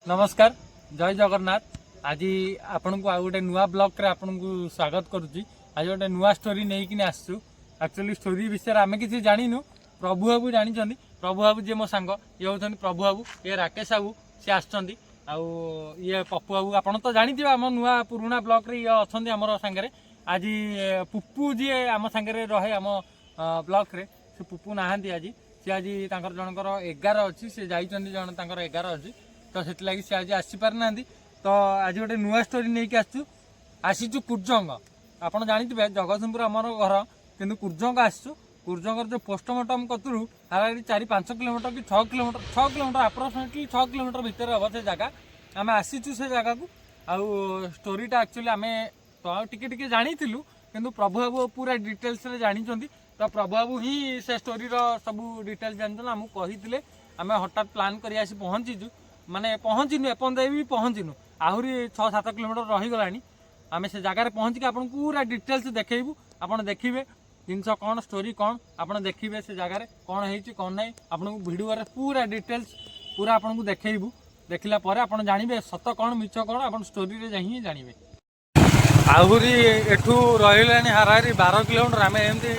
नमस्कार जय जगन्नाथ। आज आपण को आ गोटे नुआ ब्लॉग रे आपण को स्वागत करुच्ची। आज गोटे नुआ स्टोरी नहीं कि आसु। एक्चुअली स्टोरी विषय आम किसी जानिनु। प्रभु बाबू जानी प्रभु बाबू जी मो सांग ये होती प्रभु बाबू ये राकेश बाबू सी आसुँच ये पप्पू बाबू आप तो जानी आम नुआ पुराणा ब्लॉग रे ये अच्छा आमर सांगे। आज पुप्पू जी आम सांगे रहे आम ब्लॉग रे से पुप्पू नहांती आज सी आज जनकर 11 अच्छी सी जाइछन्ती जन 11 अच्छी तो से लगी सी आज आसीपार ना तो आज गोटे नुआ स्टोरी नहीं कि आसीचु कुर्जंग। आपड़ जानी जगतसिंहपुर आमर घर कि कुर्जंग आसचु। कुर्जंगर जो पोस्टमार्टम कतरू हालांकि 4-5 किलोमीटर कि 6 किलोमीटर अप्रोक्सीमेटली 6 किलोमीटर भितर हम से जगह आम आसीचु से जगह को आउ स्टोरीटा एक्चुअली आम तो टिके जानी किंतु प्रभु बाबू पूरा डिटेल्स रे जानी तो प्रभु बाबू ही से स्टोरी सब डिटेल्स जानते आमको कही आम हठात प्लान कर आसी पहुँचीचु माने पहुँचीनु एपर्तन भी पहुँचीनु आहरी 6-7 किलोमीटर रहीगला आम से जगार पहुँचिक आपन पूरा डिटेल्स देखू आपड़ देखिए जिनस कौन स्टोरी कौन आप देखिए से जगार कौन है कौन ना आपको भिडियो पूरा डिटेल्स पूरा आपको देखू देखला आप जानवे सत कौन मिछ कौन आप स्टोरी रे ही जानवे। आहरी एठू रही हाराहारी 12 किलोमीटर आम एमती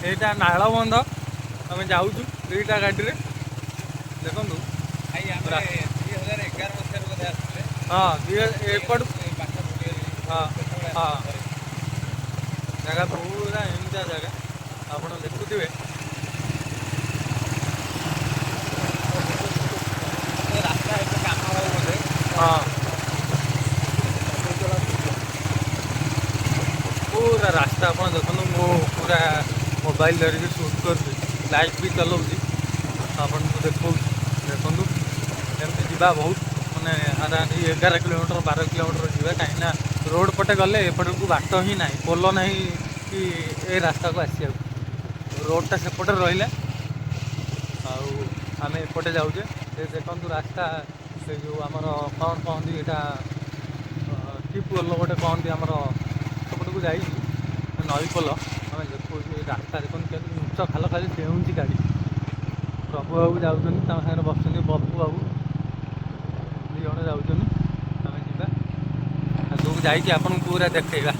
यहाँ नालबंध आम जाऊँ दुईटा गाड़ी में देखु हाँ एपट हाँ हाँ जगह पूरा एमती जगह आप देखुवे हाँ पूरा रास्ता आप देखो मो पूरा मोबाइल धरिक सुट कर लाइट भी चलाऊँगी आपको देखो देखो एमती जीवा बहुत माने आराम 11 किलोमीटर 12 किलोमीटर जीवा कहीं रोड पटे गले एपट को बाट ही ना पोल ना कि ए रास्ता को आसिया रोडटा सेपटे रहा आम एपटे जाऊे देखु रास्ता से जो आमर कौन कहती यहाँ कि पोल गोटे कहती आमर सेपट को जाइए नई पोल आम देखो रास्ता देखो उच्च खाल खाली डेउंची गाड़ी प्रभु बाबू जाऊँ सागर बस बप्पू बाबू दी जन जाऊँ आम जा आगे जाइए आपन पूरा देखा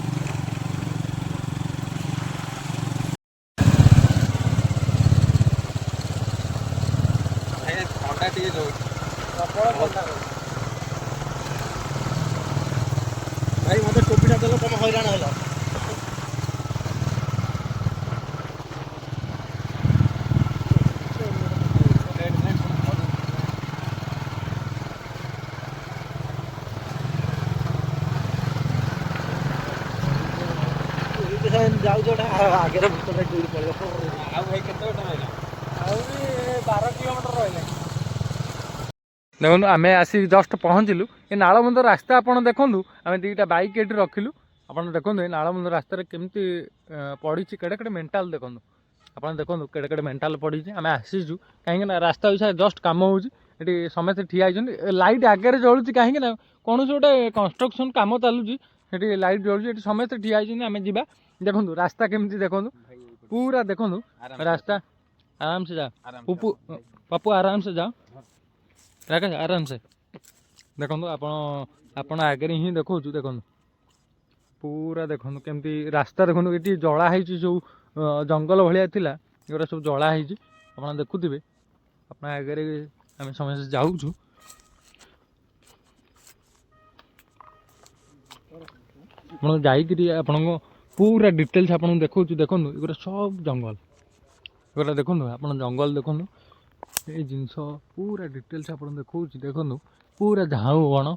थंडा टे भाई मत टोपीटा देल तुम हईराण है जाऊ आगे भूतर दूर पड़े भाई के 12 किलोमीटर रहा देखो आम आसिक जस्ट पहुँचलु ये नालबंध रास्ता आप देखूँ आम दुईटा बैक ये रखिलु आप देखो ये नालबंध रास्तार केमती पड़ी केड़े केड़े मेंटाल देखो आप देखो केड़े केड़े मेंटाल पड़ी आम आसीचु कहीं रास्ता विषय जस्ट कम हो समस्त ठिया लाइट आगे जलूँ कहीं कौन से गोटे कंस्ट्रक्शन कम चलुची लाइट जलूँ समस्त ठिया आम जा देखो रास्ता केमती देखो पूरा देखो रास्ता आराम से जा पप्पू पप्पू आराम से जाओ राकेश आराम से देखो आप आगे ही देखो देखो पूरा देखो केमती रास्ता देखो ये जलाही जो जंगल भाया थिला ये सब जलाही आप देखुवे आप आगे आम समस्त जाऊँ जाकि आपण पूरा डिटेल्स आपको देखो देखो ये सब जंगल ये देखो आप जंगल देखो ये जिनस पूरा डिटेल्स आप देखो देखो पूरा झाऊ बण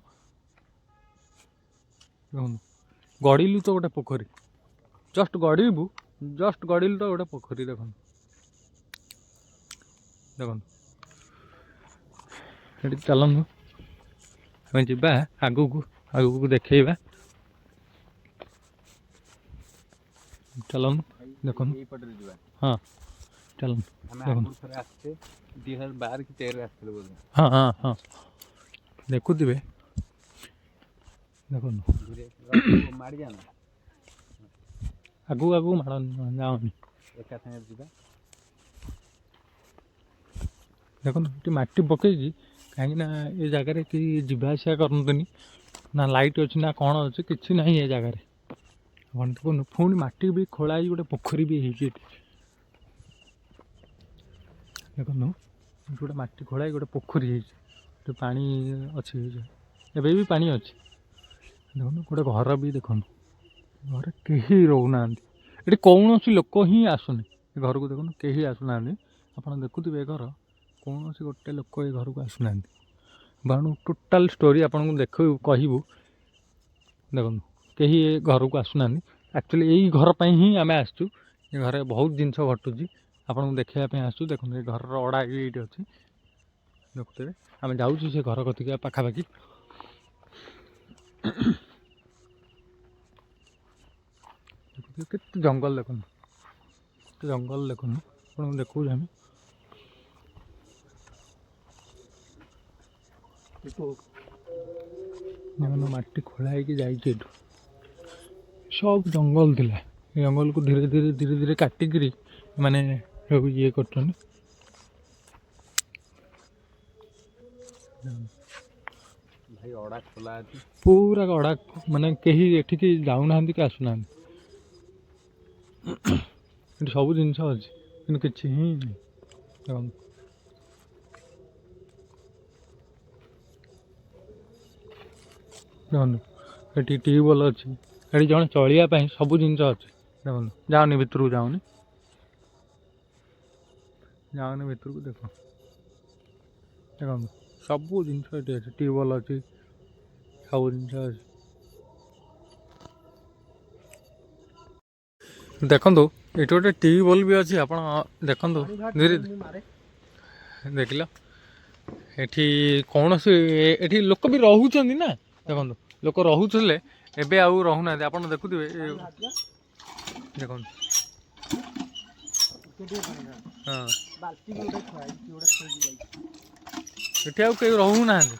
देखो गड़िलु तो गोटे पोखरी जस्ट गड़बू तो गोटे पोखरी देखो देखो ये चलनु आम जा आगू को देखा चलन देखो हाँ चलन 2012 कि 13 हाँ हाँ हाँ देखुवे देखो मारी जाना आगू आगू माड़ जाओनी एका संगे देखो मटी पकई କାହିଁକିନା ଏ ଜାଗାରେ କେହି ଯିବା ଆସିବା କରନ୍ତୁନି, ନା ଲାଇଟ୍ ଅଛି ନା କ'ଣ ଅଛି, କିଛି ନାହିଁ ଏ ଜାଗାରେ। ଆପଣ ଦେଖନ୍ତୁ ପୁଣି ମାଟି ବି ଖୋଳା ହେଇକି ଗୋଟେ ପୋଖରୀ ବି ହେଇଛି ଏଠି। ଦେଖନ୍ତୁ ଏଠି ଗୋଟେ ମାଟି ଖୋଳା ହେଇକି ଗୋଟେ ପୋଖରୀ ହେଇଛି, ଏଠି ପାଣି ଅଛି, ଏବେ ବି ପାଣି ଅଛି। ଦେଖନ୍ତୁ ଗୋଟେ ଘର ବି ଦେଖନ୍ତୁ, ଘରେ କେହି ରହୁନାହାନ୍ତି, ଏଠି କୌଣସି ଲୋକ ହିଁ ଆସୁନି ଏ ଘରକୁ। ଦେଖନ୍ତୁ କେହି ଆସୁନାହାନ୍ତି, ଆପଣ ଦେଖୁଥିବେ ଏ ଘର, କୌଣସି ଗୋଟେ ଲୋକ ଏ ଘରକୁ ଆସୁନାହାନ୍ତି। ବାଣୁ ଟୋଟାଲ୍ ଷ୍ଟୋରି ଆପଣଙ୍କୁ କହିବୁ। ଦେଖନ୍ତୁ କେହି ଏ ଘରକୁ ଆସୁନାହାନ୍ତି। ଆକ୍ଚୁଆଲି ଏଇ ଘର ପାଇଁ ହିଁ ଆମେ ଆସିଛୁ, ଏ ଘରେ ବହୁତ ଜିନିଷ ଘଟୁଛି, ଆପଣଙ୍କୁ ଦେଖାଇବା ପାଇଁ ଆସିଛୁ। ଦେଖନ୍ତୁ ଏ ଘରର ଅଡ଼ା ଏଇଠି ଅଛି, ଦେଖୁଥିବେ। ଆମେ ଯାଉଛୁ ସେ ଘର କତିକି ପାଖାପାଖି। ଦେଖୁଥିବେ କେତେ ଜଙ୍ଗଲ, ଦେଖନ୍ତୁ କେତେ ଜଙ୍ଗଲ, ଦେଖନ୍ତୁ ଆପଣଙ୍କୁ ଦେଖାଉଛି ଆମେ। ଦେଖନ୍ତୁ ମାଟି ଖୋଳା ହେଇକି ଯାଇଛି ଏଠୁ, ସବୁ ଜଙ୍ଗଲ ଥିଲା। ଏ ଜଙ୍ଗଲକୁ ଧୀରେ ଧୀରେ କାଟିକିରି ମାନେ ସବୁ ଇଏ କରୁଛନ୍ତି। ଭାଇ ଅଡ଼ା ଖୋଲା ଅଛି, ପୁରା ଅଡ଼ା, ମାନେ କେହି ଏଠିକି ଯାଉନାହାନ୍ତି କି ଆସୁନାହାନ୍ତି। ଏଠି ସବୁ ଜିନିଷ ଅଛି କିନ୍ତୁ କିଛି ହିଁ ନାହିଁ। ଦେଖନ୍ତୁ ଦେଖନ୍ତୁ ଏଠି ଟ୍ୟୁବୱେଲ୍ ଅଛି, ଏଠି ଜଣେ ଚଳିବା ପାଇଁ ସବୁ ଜିନିଷ ଅଛି। ଦେଖନ୍ତୁ ଯାଉନି ଭିତରକୁ, ଯାଉନି ଭିତରକୁ। ଦେଖନ୍ତୁ ସବୁ ଜିନିଷ ଏଠି ଅଛି, ଟ୍ୟୁବୱେଲ୍ ଅଛି, ସବୁ ଜିନିଷ ଅଛି। ଦେଖନ୍ତୁ ଏଠି ଗୋଟେ ଟ୍ୟୁବୱେଲ୍ ବି ଅଛି, ଆପଣ ଦେଖନ୍ତୁ ଧୀରେ ଦେଖିଲ। ଏଠି କୌଣସି ଏଠି ଲୋକ ବି ରହୁଛନ୍ତି ନା, ଦେଖନ୍ତୁ ଲୋକ ରହୁଥିଲେ, ଏବେ ଆଉ ରହୁନାହାନ୍ତି। ଆପଣ ଦେଖୁଥିବେ ଦେଖନ୍ତୁ, ହଁ ଏଠି ଆଉ କେହି ରହୁନାହାନ୍ତି।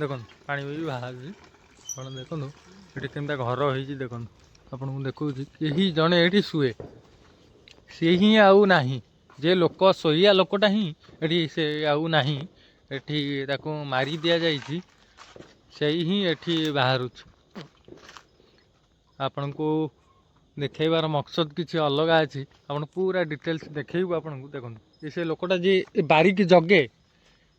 ଦେଖନ୍ତୁ ପାଣି ବି ବାହାରୁଛି, ଆପଣ ଦେଖନ୍ତୁ ଏଠି କେମିତିଆ ଘର ହେଇଛି। ଦେଖନ୍ତୁ ଆପଣଙ୍କୁ ଦେଖଉଛି, କେହି ଜଣେ ଏଠି ଶୁଏ, ସିଏ ହିଁ ଆଉ ନାହିଁ। ଯେ ଲୋକ ଶୋଇବା ଲୋକଟା ହିଁ ଏଠି ସେ ଆଉ ନାହିଁ, ଏଠି ତାକୁ ମାରି ଦିଆଯାଇଛି, ସେଇ ହିଁ ଏଠି ବାହାରୁଛି। ଆପଣଙ୍କୁ ଦେଖେଇବାର ମକସଦ କିଛି ଅଲଗା ଅଛି, ଆପଣ ପୁରା ଡିଟେଲ୍ସ ଦେଖେଇବୁ ଆପଣଙ୍କୁ। ଦେଖନ୍ତୁ ସେ ଲୋକଟା ଯିଏ ଏ ବାରିକି ଜଗେ,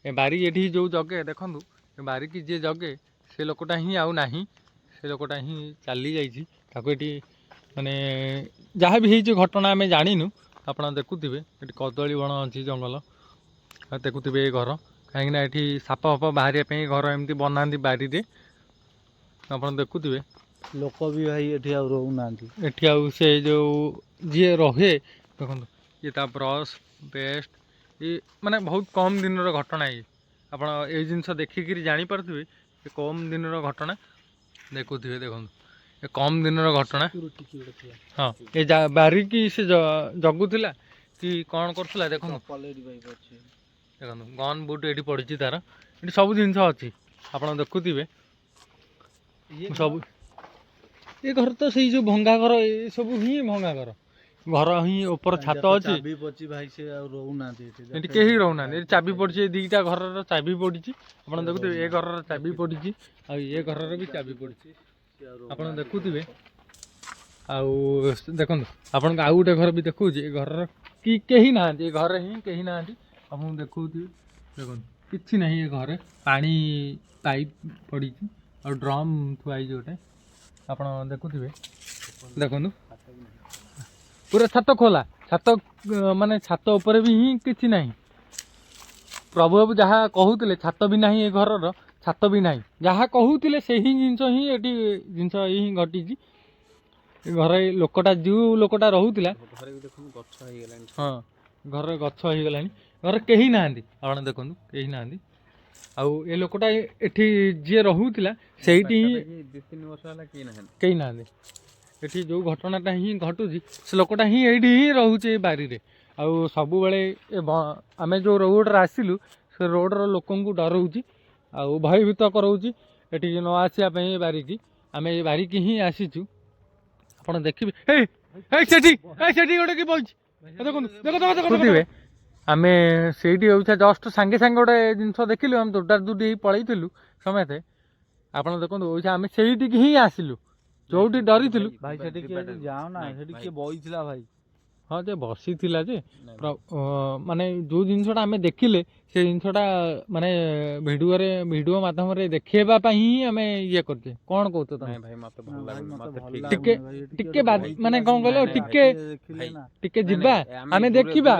ଏ ବାରି ଏଠି ଯେଉଁ ଜଗେ, ଦେଖନ୍ତୁ ଏ ବାରିକି ଯିଏ ଜଗେ, ସେ ଲୋକଟା ହିଁ ଆଉ ନାହିଁ, ସେ ଲୋକଟା ହିଁ ଚାଲି ଯାଇଛି। ତାକୁ ଏଠି ମାନେ ଯାହା ବି ହେଇଛି ଘଟଣା ଆମେ ଜାଣିନୁ। ଆପଣ ଦେଖୁଥିବେ ଏଠି କଦଳୀ ବଣ ଅଛି, ଜଙ୍ଗଲ, ଆଉ ଦେଖୁଥିବେ ଏ ଘର, କାହିଁକିନା ଏଠି ସାପ ଫାପ ବାହାରିବା ପାଇଁ ଘର ଏମିତି ବନାନ୍ତି ବାରିରେ, ଆପଣ ଦେଖୁଥିବେ। ଲୋକ ବି ଭାଇ ଏଠି ଆଉ ରହୁନାହାନ୍ତି। ଏଠି ଆଉ ସେ ଯେଉଁ ଯିଏ ରହେ, ଦେଖନ୍ତୁ ଇଏ ତା ବ୍ରସ୍ ପେଷ୍ଟ, ଏ ମାନେ ବହୁତ କମ୍ ଦିନର ଘଟଣା। ଆପଣ ଏଇ ଜିନିଷ ଦେଖିକିରି ଜାଣିପାରୁଥିବେ ଏ କମ୍ ଦିନର ଘଟଣା। ଦେଖୁଥିବେ ଦେଖନ୍ତୁ ଏ କମ୍ ଦିନର ଘଟଣା। ହଁ ଏ ବାରିକି ସେ ଜଗୁଥିଲା କି କ'ଣ କରୁଥିଲା, ଦେଖନ୍ତୁ ଦେଖନ୍ତୁ ଗନ୍ ବୁଟ୍ ଏଠି ପଡ଼ିଛି ତାର, ଏଠି ସବୁ ଜିନିଷ ଅଛି, ଆପଣ ଦେଖୁଥିବେ ସବୁ। ଏ ଘର ତ ସେଇ ଯେଉଁ ଭଙ୍ଗା ଘର, ଏସବୁ ହିଁ ଭଙ୍ଗା ଘର ହିଁ, ଉପର ଛାତ ଅଛି, ଭାଇ ସେ ଆଉ ରହୁନାହାନ୍ତି ଏଠି କେହି ରହୁନାହାନ୍ତି। ଏଠି ଚାବି ପଡ଼ିଛି, ଏ ଦୁଇଟା ଘରର ଚାବି ପଡ଼ିଛି, ଆପଣ ଦେଖୁଥିବେ ଏ ଘରର ଚାବି ପଡ଼ିଛି, ଆଉ ଏ ଘରର ବି ଚାବି ପଡ଼ିଛି, ଆପଣ ଦେଖୁଥିବେ। ଆଉ ଦେଖନ୍ତୁ ଆପଣଙ୍କୁ ଆଉ ଗୋଟେ ଘର ବି ଦେଖାଉଛି, ଏ ଘରର କେହି ନାହାନ୍ତି, ଏ ଘରେ ହିଁ କେହି ନାହାନ୍ତି, ଆପଣଙ୍କୁ ଦେଖାଉଥିବେ। ଦେଖନ୍ତୁ କିଛି ନାହିଁ ଏ ଘରେ, ପାଣି ପାଇପ୍ ପଡ଼ିଛି, ଆଉ ଡ୍ରମ୍ ଥୁଆ ହେଇଛି ଗୋଟେ, ଆପଣ ଦେଖୁଥିବେ। ଦେଖନ୍ତୁ ପୁରା ଛାତ ଖୋଲା, ଛାତ ମାନେ ଛାତ ଉପରେ ବି ହିଁ କିଛି ନାହିଁ। ପ୍ରଭୁ ବାବୁ ଯାହା କହୁଥିଲେ, ଛାତ ବି ନାହିଁ ଏ ଘରର, ଛାତ ବି ନାହିଁ, ଯାହା କହୁଥିଲେ ସେହି ଜିନିଷ ହିଁ ଏଠି ଜିନିଷ ହିଁ ଘଟିଛି। ଏ ଘରେ ଲୋକଟା ଯେଉଁ ଲୋକଟା ରହୁଥିଲା, ଘରେ ବି ଦେଖନ୍ତୁ ଗଛ ହେଇଗଲାଣି। ହଁ ଘରେ ଗଛ ହେଇଗଲାଣି, ଘରେ କେହି ନାହାନ୍ତି, ଆପଣ ଦେଖନ୍ତୁ କେହି ନାହାନ୍ତି। ଆଉ ଏ ଲୋକଟା ଏଠି ଯିଏ ରହୁଥିଲା, ସେଇଠି ହିଁ 2-3 ବର୍ଷ ହେଲା କେହି ନାହାନ୍ତି। ଏଠି ଯେଉଁ ଘଟଣାଟା ହିଁ ଘଟୁଛି, ସେ ଲୋକଟା ହିଁ ଏଇଠି ହିଁ ରହୁଛି ଏ ବାରିରେ। ଆଉ ସବୁବେଳେ ଆମେ ଯେଉଁ ରୋଡ଼ରେ ଆସିଲୁ, ସେ ରୋଡ଼ର ଲୋକଙ୍କୁ ଡରଉଛି, ଆଉ ଭୟଭୀତ କରାଉଛି ଏଠିକି ନ ଆସିବା ପାଇଁ। ଏ ବାରିକି ଆମେ ଏ ବାରିକି ହିଁ ଆସିଛୁ, ଆପଣ ଦେଖିବେ। ସେଠି ଗୋଟେ କି ବଇଛି, ଦେଖନ୍ତୁ ଦେଖୁଥିବେ आमे सेठी होइछा जस्ट सांगे सांगे गोटे जिनस देखिलु हम दुटा दुटी पळैथिलु समेते आपण देखंतु होइछा आमे सेठी ही आसिलु जोठी डरिथिलु भाई सेठी के जाओ ना सेठी के बइथिला भाई हाँ जे बसी थिला जे माने जो जिनसटा आमे देखिले से जिनसटा माने वीडियो माध्यम रे देखेबा पई ही आमे ये करते कोन कहतो त नहीं भाई मत भल लागल मत ठीक टिके टिके बाद माने कोन कहलो टिके जिबा आमे देखिबा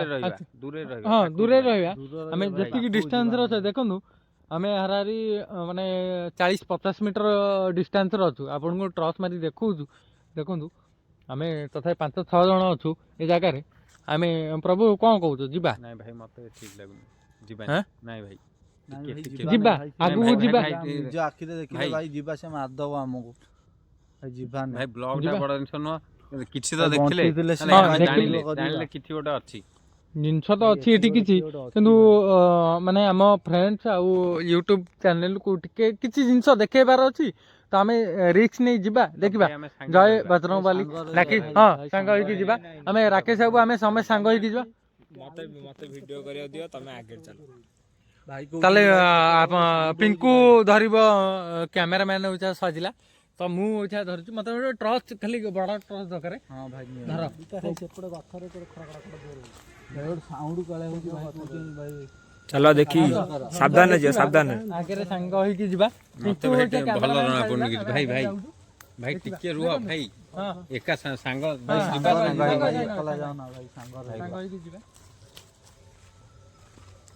दूरे रह हाँ दूरे रहबा आमे जति डिस्टेंस रो छ देखंतु आमे हरारी माने 40-50 मीटर डिस्टेंस रो छु आपन को ट्रस मारी देखौछु देखंतु आमे तथा 5-6 जन अछु ए जगह रे आमे प्रभु कोन कहू जिबा नहीं भाई मत ठीक लागुनी जिबा हैं नहीं भाई जिबा आगु जिबा जो आखि रे देखिले भाई जिबा से मार दबो हमको भाई जिबा भाई ब्लॉग टा बड़ जिंस न किछि तो देखिले जानिले किछि गोटे अछि जिनस तो अच्छी एठी किछि किंतु माने हम फ्रेंड्स आ यूट्यूब चैनल को टिके किछि जिनस देखेबार अछि तो आमे रिस्क नहीं जिबा देखिबा जय बजरंग बाली राकेश हां संग होई कि जिबा आमे राकेश बाबू आमे समय संग होई कि जिबा मते वीडियो करियो दियो तमे आगे चलो भाई को ताले पिंकू धरिबो कैमरामैन होइछा सजिला तो मु होइछा धरछु मते ट्रस्ट खाली बड़ा ट्रस्ट दरकार हां भाई धर सेपटे गथरे तोर खड़ा खड़ा जोर साउंड काले हो भाई चलो देखी सावधान जे सावधान आगे रे संग होई कि जिबा मत भाई भल रणा पड़न कि भाई भाई भाई टिके रुह भाई हां एका सांग भाई जिबा कला जाओ ना भाई संग होई कि जिबा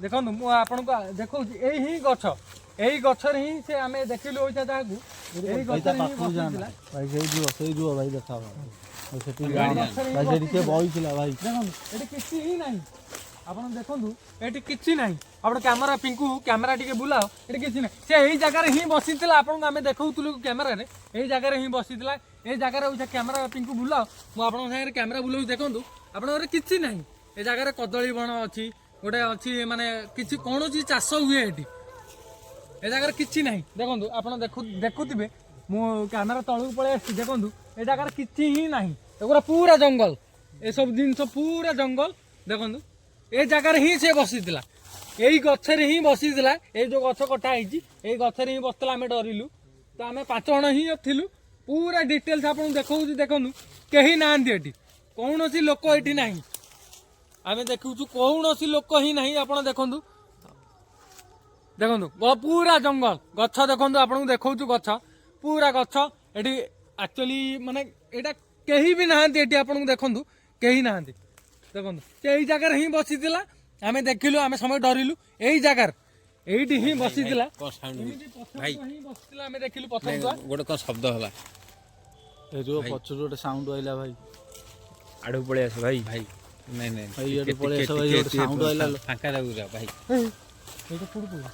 देखंतु मु आपन को देखौ एही गछ रे ही से हमें देखिलु होइता जागु एही गछ रे ही बसिला भाई सही जुओ भाई देखा भाई सेठी भाई सेठी के बइथिला भाई देखंतु एटी किछि ही नाही आपण देखंतु एटी किछि नाही आपण कैमरा पिंकू कैमरा टिके बुलाओ एटी किछि नाही से एही जगह रे ही बसितला आपण हमें देखौतुलु कैमरा रे एही जगह रे ही बसितला एही जगह रे होइछा कैमरा पिंकू बुलाओ मु आपण संगे कैमरा बुलाउ देखंतु आपण रे किछि नाही ए जगह रे कदली बण अछि गोटे अच्छी माने किसी कौन चाष हुए ये ए जगह किसी ना देखो आप देखुवे मु कैमेरा तलू पलि आसी देखो ए जगह किसी ही ना एगुरा पूरा जंगल ए सब जिनस पूरा जंगल देखो ए जगह ही से बसीला यही गचर ही बसीला ये जो गछ कटा है गचर ही बसला आम डरिलु तो आम 5 जण ही थिलु पूरा डिटेल्स आप देखो देखो कहीं ना कौन लोक ये ना आम देखु कौन लोक ही ना आप देखु देखु पूरा जंगल गछ देखु आपको देखा गछ पूरा गछ ये एक्चुअली माने एटा कहीं भी ना आपको देखु कहीं ना देखो यही जगह ही बसीला आम देखिलु आम समय डरिलु यही जगह एठी ही बसीला भाई बसीला आम देखिलु पथर गोटे कौन शब्द होला ए जो पछरु गोटे साउंड आइला भाई आडू पळे आस भाई भाई नहीं नहीं भाई एडु पळे आस भाई गोटे साउंड आइला फांका लागु रा भाई एटा कुड़ पइला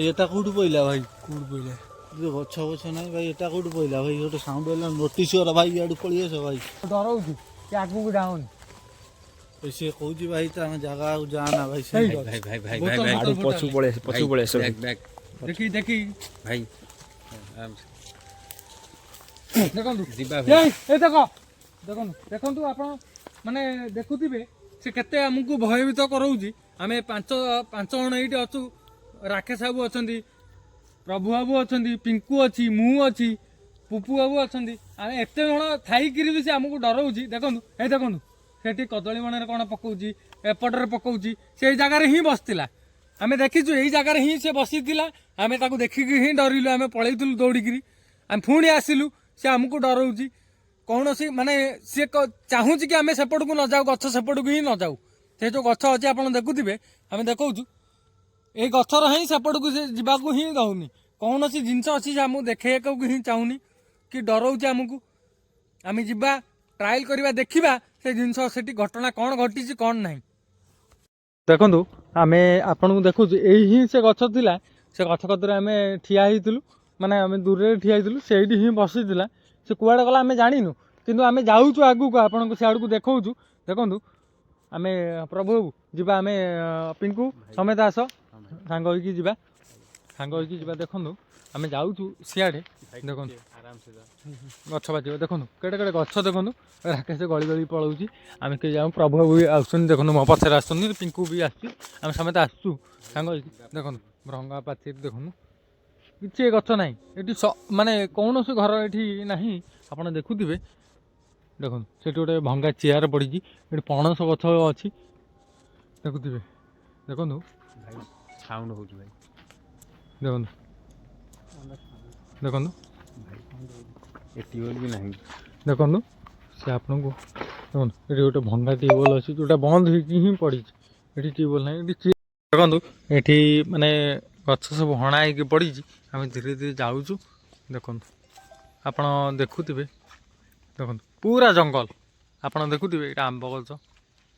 एटा कोड पइला भाई कुड़ पइला जो गछ गछ नाही भाई एटा कोड पइला भाई गोटे साउंड आइला नोटिस रा भाई एडु पळे आस भाई डरौछु कि आगु डाउन ऐसे कहूजी भाई त जगह जाना भाई सही भाई भाई भाई भाई आडू पछु पळे आस बैक बैक देखी देखी भाई देखंतु दिबा ए देखो देखंतु देखंतु आपण माने देखुथिबे से केते हमकु भयभीत करौजी आमे पांच जण एठी अछु राकेश बाबू अछंती प्रभु बाबू अछंती पिंकू अछि मु अछि पुपु बाबू अछंती आमे एते जण थाई किरि भी से हमकु डरौजी देखंतु ए देखंतु सेठी कदली बणरे कोन पकौजी एपटरे पकौजी से जगह रे ही बसतिला आमे देखिछु एही जगह रे ही से बसितिला आमे ताकू देखिकि ही डरिलु आमे पळैतुलु दौड़िकिरी आमे फुणी आसिलु से हमकु डरौजी कौन सी माने सी चाहूँ कि आम सेपट को न जाऊ गछ सेपट को ही न जाऊ से जो गछ अच्छे आप देखुवे आम देखु ये गचर ही सेपट को जावाक ही दौनी कौन सी जिनस अच्छी आमको देखा ही चाहूनी कि डराऊँ आमको आम जा ट्रायल करवा देखा से जिनस से घटना कौन घटी कौन ना देखु आम आपन को देखु यही से गछ थिला से गछ कतरे आम ठिया होइतिलु माने आम दूर ठिया होइतिलु सेठी ही बसीतिला से कुआड़े गला आम जानिनु किंतु आम जाऊँ आगू को आपन को सियाड़ को देखा देखु आम प्रभु जीवा आम पिंकू समेत आस सांग होइकी जीवा ସାଙ୍ଗ ହେଇକି ଯିବା। ଦେଖନ୍ତୁ ଆମେ ଯାଉଛୁ ସିଆଡ଼େ, ଦେଖନ୍ତୁ ଆରାମସେ ଯା। ଗଛ ବାଜିବ, ଦେଖନ୍ତୁ କେଡ଼େ କେଡ଼େ ଗଛ, ଦେଖନ୍ତୁ ରାକେଶ ଗଳି ଗଳି ପଳାଉଛି। ଆମେ କେହି ଯାଉ, ପ୍ରଭୁ ବି ଆସୁଛନ୍ତି, ଦେଖନ୍ତୁ ମୋ ପଛରେ ଆସୁଛନ୍ତି, ପିଙ୍କୁ ବି ଆସୁଛି, ଆମେ ସମସ୍ତେ ଆସୁଛୁ ସାଙ୍ଗ ହେଇକି। ଦେଖନ୍ତୁ ଭଙ୍ଗା ପାଚେରୀ, ଦେଖନ୍ତୁ କିଛି ଗଛ ନାହିଁ ଏଠି, ମାନେ କୌଣସି ଘର ଏଠି ନାହିଁ। ଆପଣ ଦେଖୁଥିବେ, ଦେଖନ୍ତୁ ସେଠି ଗୋଟେ ଭଙ୍ଗା ଚେୟାର ପଡ଼ିଛି, ଏଠି ପଣସ ଗଛ ଅଛି, ଦେଖୁଥିବେ। ଦେଖନ୍ତୁ ଭାଇ ସାଉଣ୍ଡ ହେଉଛି ଭାଇ, ଦେଖନ୍ତୁ ଦେଖନ୍ତୁ ଏଠି ବି ନାହିଁ। ଦେଖନ୍ତୁ ସେ ଆପଣଙ୍କୁ, ଦେଖନ୍ତୁ ଏଠି ଗୋଟେ ଭଙ୍ଗା ଟ୍ୟୁବୱେଲ୍ ଅଛି ଯେଉଁଟା ବନ୍ଦ ହେଇକି ହିଁ ପଡ଼ିଛି। ଏଠି ଟ୍ୟୁବୱେଲ୍ ନାହିଁ, ଏଠି ଦେଖନ୍ତୁ ଏଠି ମାନେ ଗଛ ସବୁ ହଣା ହେଇକି ପଡ଼ିଛି। ଆମେ ଧୀରେ ଧୀରେ ଯାଉଛୁ, ଦେଖନ୍ତୁ ଆପଣ ଦେଖୁଥିବେ, ଦେଖନ୍ତୁ ପୁରା ଜଙ୍ଗଲ। ଆପଣ ଦେଖୁଥିବେ ଏଇଟା ଆମ୍ବ ଗଛ,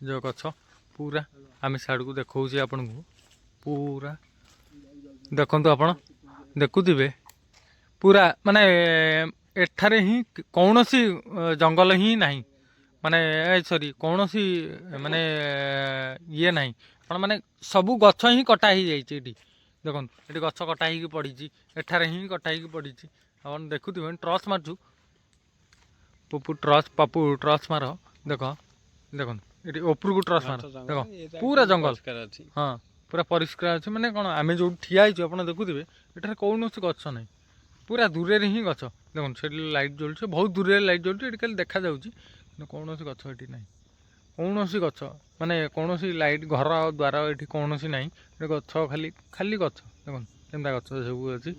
ଯେଉଁ ଗଛ ପୁରା, ଆମେ ସିଆଡ଼କୁ ଦେଖାଉଛି ଆପଣଙ୍କୁ ପୁରା, ଦେଖନ୍ତୁ ଆପଣ ଦେଖୁଥିବେ ପୁରା, ମାନେ ଏଠାରେ ହିଁ କୌଣସି ଜଙ୍ଗଲ ହିଁ ନାହିଁ, ମାନେ ସରି କୌଣସି ମାନେ ଇଏ ନାହିଁ, ଆପଣ ମାନେ ସବୁ ଗଛ ହିଁ କଟା ହେଇଯାଇଛି ଏଠି। ଦେଖନ୍ତୁ ଏଠି ଗଛ କଟା ହେଇକି ପଡ଼ିଛି, ଏଠାରେ ହିଁ କଟା ହେଇକି ପଡ଼ିଛି। ଆପଣ ଦେଖୁଥିବେ, ଟ୍ରଚ୍ ମାରୁଛୁ, ପପୁ ଟ୍ରଚ୍ ମାର, ଦେଖ ଦେଖନ୍ତୁ ଏଠି ଉପରକୁ ଟ୍ରଚ୍ ମାର, ଦେଖ ପୁରା ଜଙ୍ଗଲ ଅଛି। ହଁ ପୁରା ପରିଷ୍କାର ଅଛି। ମାନେ କ'ଣ, ଆମେ ଯେଉଁଠି ଠିଆ ହେଇଛୁ ଆପଣ ଦେଖୁଥିବେ ଏଠାରେ କୌଣସି ଗଛ ନାହିଁ, ପୁରା ଦୂରରେ ହିଁ ଗଛ। ଦେଖନ୍ତୁ ସେଠି ଲାଇଟ୍ ଜଳୁଛି, ବହୁତ ଦୂରରେ ଲାଇଟ୍ ଜଳୁଛି, ଏଠି ଖାଲି ଦେଖାଯାଉଛି, କିନ୍ତୁ କୌଣସି ଗଛ ଏଠି ନାହିଁ, କୌଣସି ଗଛ ମାନେ କୌଣସି ଲାଇଟ୍, ଘର ଦ୍ୱାର ଏଠି କୌଣସି ନାହିଁ। ଏଠି ଗଛ ଖାଲି ଖାଲି ଗଛ, ଦେଖନ୍ତୁ କେନ୍ତା ଗଛ ସବୁ ଅଛି,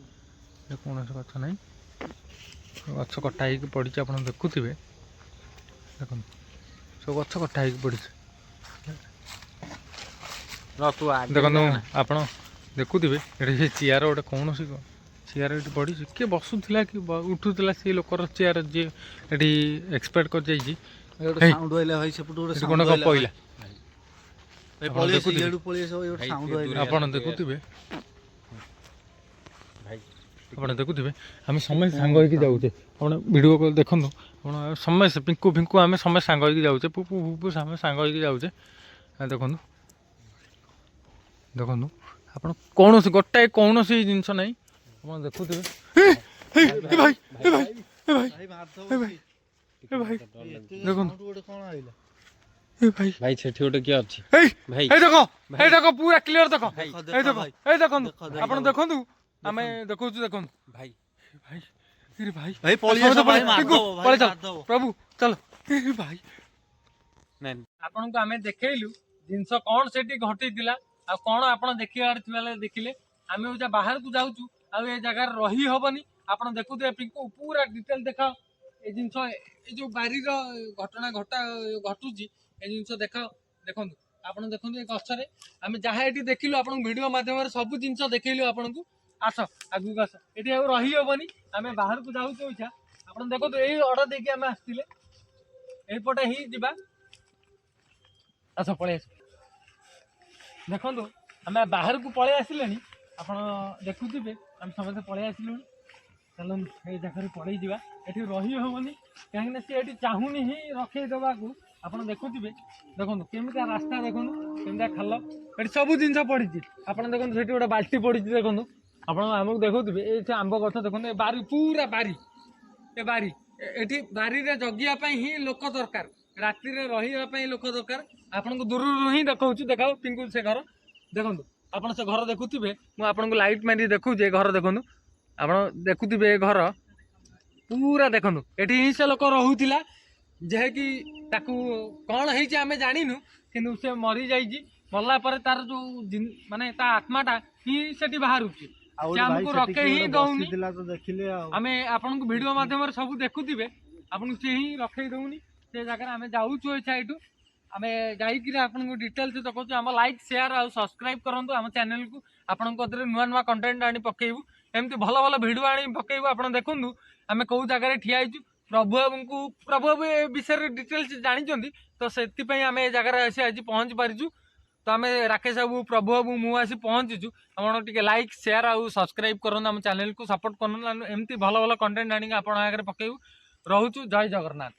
କୌଣସି ଗଛ ନାହିଁ, ଗଛ କଟା ହେଇକି ପଡ଼ିଛି। ଆପଣ ଦେଖୁଥିବେ, ଦେଖନ୍ତୁ ସବୁ ଗଛ କଟା ହେଇକି ପଡ଼ିଛି, ଦେଖନ୍ତୁ ଆପଣ ଦେଖୁଥିବେ। ଏଠି ସେ ଚେୟାର ଗୋଟେ, କୌଣସି ଚେୟାର ଏଠି ପଡ଼ିଛି, କିଏ ବସୁଥିଲା କି ଉଠୁଥିଲା, ସେ ଲୋକର ଚେୟାର ଯିଏ ଏଠି ଏକ୍ସପାୟାର୍ଡ କରିଯାଇଛି। ଗୋଟେ ସାଉଣ୍ଡ ଆଇଲା ଭାଇ, ସେପଟୁ ଗୋଟେ କ'ଣ ସାଉଣ୍ଡ ଆଇଲା ପଇଲା, ଭାଇ, ପଳେଇ ଆସି ଇଆଡୁ ପଳେଇ ଆସ, ଗୋଟେ ସାଉଣ୍ଡ ଆଇଲା। ଆପଣ ଦେଖୁଥିବେ, ଆପଣ ଦେଖୁଥିବେ ଆମେ ସମସ୍ତେ ସାଙ୍ଗ ହେଇକି ଯାଉଛେ। ଆପଣ ଭିଡ଼ିଓ କଲ୍ ଦେଖନ୍ତୁ, ଆପଣ ସମସ୍ତେ ପିଙ୍କୁ ଫିଙ୍କୁ ଆମେ ସମସ୍ତେ ସାଙ୍ଗ ହେଇକି ଯାଉଛେ, ପୁପୁ ଫୁପୁ ଆମେ ସାଙ୍ଗ ହେଇକି ଯାଉଛେ। ଦେଖନ୍ତୁ ଦେଖନ୍ତୁ ଆପଣ କୌଣସି ଗୋଟାଏ କୌଣସି ଜିନିଷ ନାହିଁ। ଆପଣ ଦେଖୁଥିବେ, ଭାଇ ଦେଖନ୍ତୁ, ଭାଇ ସେଠି ଗୋଟେ କିଏ ଅଛି ଭାଇ, ଏଇ ଦେଖ ପୁରା କ୍ଲିୟର, ଦେଖ ଏଇ ଦେଖ, ଏଇ ଦେଖନ୍ତୁ ଆପଣ ଦେଖନ୍ତୁ, ଆମେ ଦେଖଉଛୁ, ଦେଖନ୍ତୁ ଭାଇ ଭାଇ ଭାଇ ଭାଇ ପଳେଇ ଆସ, ଭାଇ ମାରିଦବ, ଭାଇ ମାରିଦବ। ପ୍ରଭୁ ଚାଲ ଭାଇ। ନାଇଁ ଆପଣଙ୍କୁ ଆମେ ଦେଖେଇଲୁ ଜିନିଷ କ'ଣ ସେଠି ଘଟିଥିଲା, ଆଉ କ'ଣ ଆପଣ ଦେଖିବାର ଥିବା ଦେଖିଲେ। ଆମେ ଯା ବାହାରକୁ ଯାଉଛୁ, ଆଉ ଏ ଜାଗାରେ ରହି ହବନି। ଆପଣ ଦେଖୁଥିବେ ପିଙ୍କୁ ପୁରା ଡିଟେଲ ଦେଖାଅ, ଏ ଜିନିଷ ଏ ଯୋଉ ବାରିର ଘଟଣା ଘଟୁଛି, ଏ ଜିନିଷ ଦେଖାଅ। ଦେଖନ୍ତୁ ଆପଣ ଦେଖନ୍ତୁ, ଏ ଗଛରେ ଆମେ ଯାହା ଏଠି ଦେଖିଲୁ, ଆପଣଙ୍କୁ ଭିଡିଓ ମାଧ୍ୟମରେ ସବୁ ଜିନିଷ ଦେଖେଇଲୁ ଆପଣଙ୍କୁ। ଆସ ଆଗକୁ ଆସ, ଏଠି ଆଉ ରହି ହବନି, ଆମେ ବାହାରକୁ ଯାଉଛୁ। ଇଚ୍ଛା ଆପଣ ଦେଖନ୍ତୁ, ଏଇ ଅର୍ଡର ଦେଇକି ଆମେ ଆସିଥିଲେ, ଏଇପଟେ ହିଁ ଯିବା। ଆସ ପଳେଇ ଆସ, ଦେଖନ୍ତୁ ଆମେ ବାହାରକୁ ପଳେଇ ଆସିଲେଣି। ଆପଣ ଦେଖୁଥିବେ ଆମେ ସମସ୍ତେ ପଳେଇ ଆସିଲୁଣି। ଚାଲନ୍ତୁ ଏଇ ଜାଗାରେ ପଳେଇ ଯିବା, ଏଠି ରହି ହବନି, କାହିଁକିନା ସେ ଏଠି ଚାହୁଁନି ହିଁ ରଖେଇ ଦେବାକୁ। ଆପଣ ଦେଖୁଥିବେ, ଦେଖନ୍ତୁ କେମିତିଆ ରାସ୍ତା, ଦେଖନ୍ତୁ କେମିତିଆ ଖାଲ, ଏଠି ସବୁ ଜିନିଷ ପଡ଼ିଛି। ଆପଣ ଦେଖନ୍ତୁ ସେଠି ଗୋଟେ ବାଲ୍ଟି ପଡ଼ିଛି, ଦେଖନ୍ତୁ ଆପଣ ଆମକୁ ଦେଖୁଥିବେ। ଏଇ ସେ ଆମ୍ବ ଗଛ ଦେଖନ୍ତୁ, ଏ ବାରି ପୁରା ବାରି, ଏ ବାରି, ଏଠି ବାରିରେ ଜଗିବା ପାଇଁ ହିଁ ଲୋକ ଦରକାର, ରାତିରେ ରହିବା ପାଇଁ ଲୋକ ଦରକାର। ଆପଣଙ୍କୁ ଦୂରରୁ ହିଁ ଦେଖାଉଛି, ଦେଖାଉ ପିଙ୍କୁ ସେ ଘର ଦେଖନ୍ତୁ। ଆପଣ ସେ ଘର ଦେଖୁଥିବେ, ମୁଁ ଆପଣଙ୍କୁ ଲାଇଟ୍ ମାରି ଦେଖାଉଛି। ଏ ଘର ଦେଖନ୍ତୁ, ଆପଣ ଦେଖୁଥିବେ, ଏ ଘର ପୁରା ଦେଖନ୍ତୁ, ଏଠି ହିଁ ସେ ଲୋକ ରହୁଥିଲା। ଯେକି ତାକୁ କ'ଣ ହେଇଛି ଆମେ ଜାଣିନୁ, କିନ୍ତୁ ସେ ମରିଯାଇଛି। ମଲା ପରେ ତାର ଯୋଉ ମାନେ ତା ଆତ୍ମାଟା ହିଁ ସେଠି ବାହାରୁଛି, ସେ ଆମକୁ ରଖେଇ ହିଁ ଦଉନି। ଆମେ ଆପଣଙ୍କୁ ଭିଡିଓ ମାଧ୍ୟମରେ ସବୁ ଦେଖୁଥିବେ, ଆପଣଙ୍କୁ ସେ ହିଁ ରଖେଇ ଦଉନି। ସେ ଜାଗାରେ ଆମେ ଯାଉଛୁ, ଏଇଠା ଏଇଠୁ ଆମେ ଯାଇକିରି ଆପଣଙ୍କୁ ଡିଟେଲ୍ସ ଦେଖାଉଛୁ। ଆମ ଲାଇକ୍, ସେୟାର ଆଉ ସବସ୍କ୍ରାଇବ୍ କରନ୍ତୁ ଆମ ଚ୍ୟାନେଲକୁ। ଆପଣଙ୍କ କତିରେ ନୂଆ ନୂଆ କଣ୍ଟେଣ୍ଟ ଆଣି ପକେଇବୁ, ଏମିତି ଭଲ ଭଲ ଭିଡ଼ିଓ ଆଣି ପକେଇବୁ। ଆପଣ ଦେଖନ୍ତୁ ଆମେ କେଉଁ ଜାଗାରେ ଠିଆ ହେଇଛୁ। ପ୍ରଭୁ ବାବୁ ଏ ବିଷୟରେ ଡିଟେଲ୍ସ ଜାଣିଛନ୍ତି, ତ ସେଥିପାଇଁ ଆମେ ଏ ଜାଗାରେ ଆଜି ପହଞ୍ଚି ପାରିଛୁ। ତ ଆମେ ରାକେଶ ବାବୁ, ପ୍ରଭୁ ବାବୁ, ମୁଁ ଆସି ପହଞ୍ଚିଛୁ। ଆପଣ ଟିକେ ଲାଇକ୍, ସେୟାର ଆଉ ସବସ୍କ୍ରାଇବ୍ କରନ୍ତୁ, ଆମ ଚ୍ୟାନେଲକୁ ସପୋର୍ଟ କରନ୍ତୁ। ଏମିତି ଭଲ ଭଲ କଣ୍ଟେଣ୍ଟ ଆଣିକି ଆପଣଙ୍କ ଆଗରେ ପକେଇବୁ। ରହୁଛୁ, ଜୟ ଜଗନ୍ନାଥ।